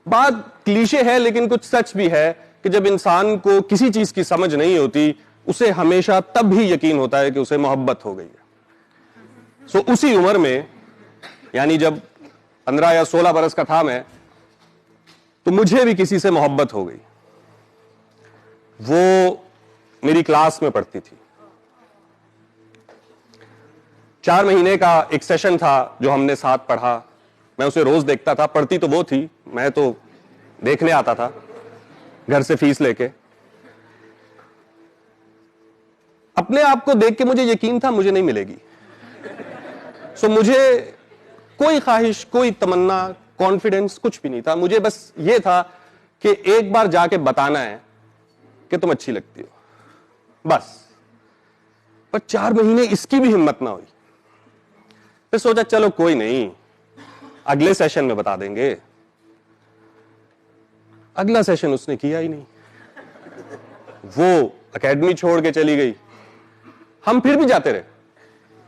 बात क्लीशे है लेकिन कुछ सच भी है कि जब इंसान को किसी चीज की समझ नहीं होती, उसे हमेशा तब भी यकीन होता है कि उसे मोहब्बत हो गई है। सो उसी उम्र में, यानी जब 15 या 16 बरस का था मैं, तो मुझे भी किसी से मोहब्बत हो गई। वो मेरी क्लास में पढ़ती थी। 4 महीने का एक सेशन था जो हमने साथ पढ़ा। मैं उसे रोज देखता था, पढ़ती तो वो थी, मैं तो देखने आता था घर से फीस लेके। अपने आप को देख के मुझे यकीन था मुझे नहीं मिलेगी। सो मुझे कोई ख्वाहिश, कोई तमन्ना, कॉन्फिडेंस कुछ भी नहीं था। मुझे बस ये था कि एक बार जाके बताना है कि तुम अच्छी लगती हो, बस। पर 4 महीने इसकी भी हिम्मत ना हुई। फिर सोचा चलो कोई नहीं, अगले सेशन में बता देंगे। अगला सेशन उसने किया ही नहीं। वो एकेडमी छोड़ के चली गई। हम फिर भी जाते रहे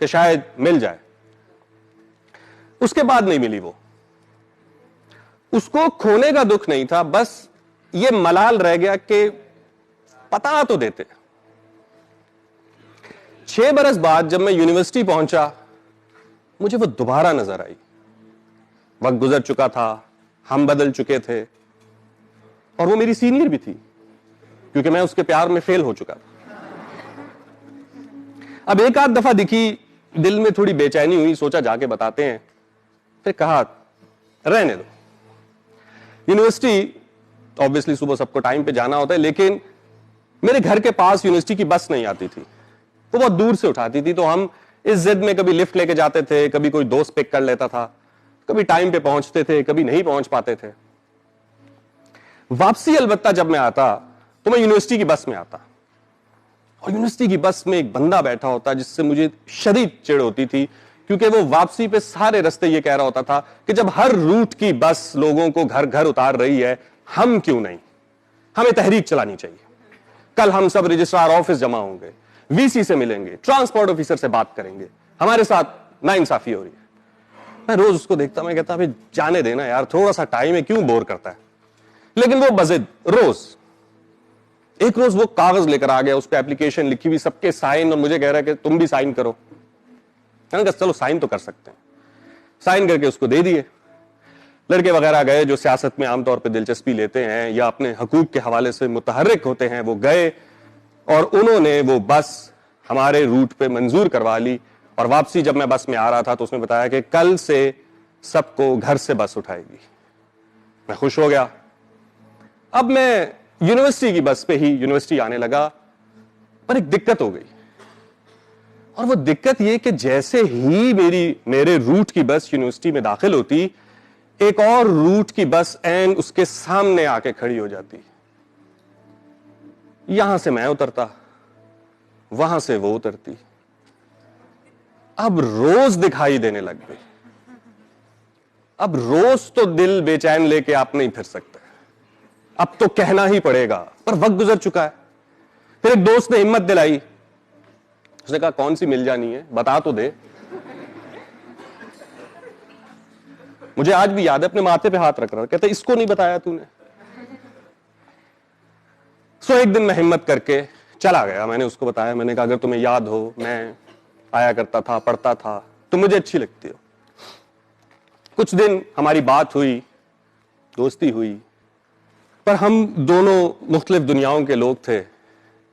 कि शायद मिल जाए। उसके बाद नहीं मिली वो। उसको खोने का दुख नहीं था, बस ये मलाल रह गया कि पता तो देते। 6 बरस बाद जब मैं यूनिवर्सिटी पहुंचा, मुझे वो दोबारा नजर आई। वक्त गुजर चुका था, हम बदल चुके थे, और वो मेरी सीनियर भी थी क्योंकि मैं उसके प्यार में फेल हो चुका था। अब एक आध दफा दिखी, दिल में थोड़ी बेचैनी हुई, सोचा जाके बताते हैं। फिर कहा रहने दो। यूनिवर्सिटी ऑब्वियसली सुबह सबको टाइम पे जाना होता है, लेकिन मेरे घर के पास यूनिवर्सिटी की बस नहीं आती थी। वो बहुत दूर से उठाती थी, तो हम इस जिद में कभी लिफ्ट लेके जाते थे, कभी कोई दोस्त पिक कर लेता था, कभी टाइम पे पहुंचते थे, कभी नहीं पहुंच पाते थे। वापसी अलबत्ता जब मैं आता तो मैं यूनिवर्सिटी की बस में आता, और यूनिवर्सिटी की बस में एक बंदा बैठा होता जिससे मुझे शदीद चिढ़ होती थी, क्योंकि वो वापसी पे सारे रास्ते ये कह रहा होता था कि जब हर रूट की बस लोगों को घर घर उतार रही है, हम क्यों नहीं, हमें तहरीक चलानी चाहिए। कल हम सब रजिस्ट्रार ऑफिस जमा होंगे, वीसी से मिलेंगे, ट्रांसपोर्ट ऑफिसर से बात करेंगे, हमारे साथ नाइंसाफी हो रही है। मैं रोज उसको देखता, मैं कहता अभी जाने देना यार, थोड़ा सा टाइम है, क्यों बोर करता है। लेकिन वो बजिद रोज, एक रोज वो कागज लेकर आ गया, उस पर एप्लीकेशन लिखी हुई, सबके साइन, और मुझे कह रहा है कि तुम भी साइन करो। मैंने कहा चलो साइन तो कर सकते हैं। साइन करके उसको दे दिए। लड़के वगैरह गए जो सियासत में आमतौर पर दिलचस्पी लेते हैं या अपने हकूक के हवाले से मुतहर्रिक होते हैं, वो गए और उन्होंने वो बस हमारे रूट पे मंजूर करवा ली। और वापसी जब मैं बस में आ रहा था तो उसने बताया कि कल से सबको घर से बस उठाएगी। मैं खुश हो गया। अब मैं यूनिवर्सिटी की बस पे ही यूनिवर्सिटी आने लगा, पर एक दिक्कत हो गई। और वो दिक्कत ये कि जैसे ही मेरे रूट की बस यूनिवर्सिटी में दाखिल होती, एक और रूट की बस एन उसके सामने आके खड़ी हो जाती। यहां से मैं उतरता, वहां से वो उतरती। अब रोज दिखाई देने लग गई। अब रोज तो दिल बेचैन लेके आप नहीं फिर सकते, अब तो कहना ही पड़ेगा, पर वक्त गुजर चुका है। फिर एक दोस्त ने हिम्मत दिलाई, उसने कहा कौन सी मिल जानी है, बता तो दे। मुझे आज भी याद है, अपने माथे पे हाथ रख रहा, कहते इसको नहीं बताया तूने। सो एक दिन मैं हिम्मत करके चला गया, मैंने उसको बताया, मैंने कहा अगर तुम्हें याद हो मैं आया करता था, पढ़ता था, तुम मुझे अच्छी लगती हो। कुछ दिन हमारी बात हुई, दोस्ती हुई, पर हम दोनों मुख्तलिफ दुनियाओं के लोग थे।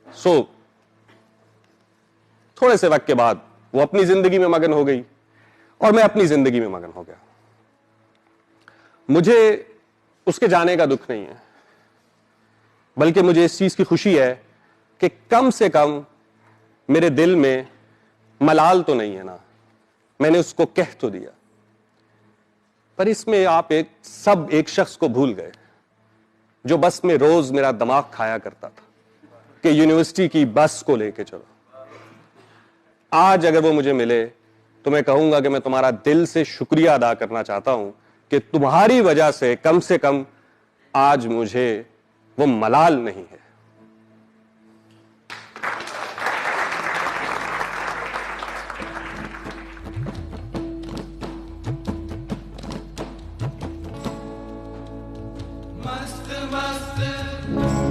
सो थोड़े से वक्त के बाद वो अपनी जिंदगी में मगन हो गई और मैं अपनी जिंदगी में मगन हो गया। मुझे उसके जाने का दुख नहीं है, बल्कि मुझे इस चीज की खुशी है कि कम से कम मेरे दिल में मलाल तो नहीं है ना, मैंने उसको कह तो दिया। पर इसमें आप एक शख्स को भूल गए जो बस में रोज मेरा दिमाग खाया करता था कि यूनिवर्सिटी की बस को लेके चलो। आज अगर वो मुझे मिले तो मैं कहूंगा कि मैं तुम्हारा दिल से शुक्रिया अदा करना चाहता हूं कि तुम्हारी वजह से कम आज मुझे वो मलाल नहीं है। मस्त मस्त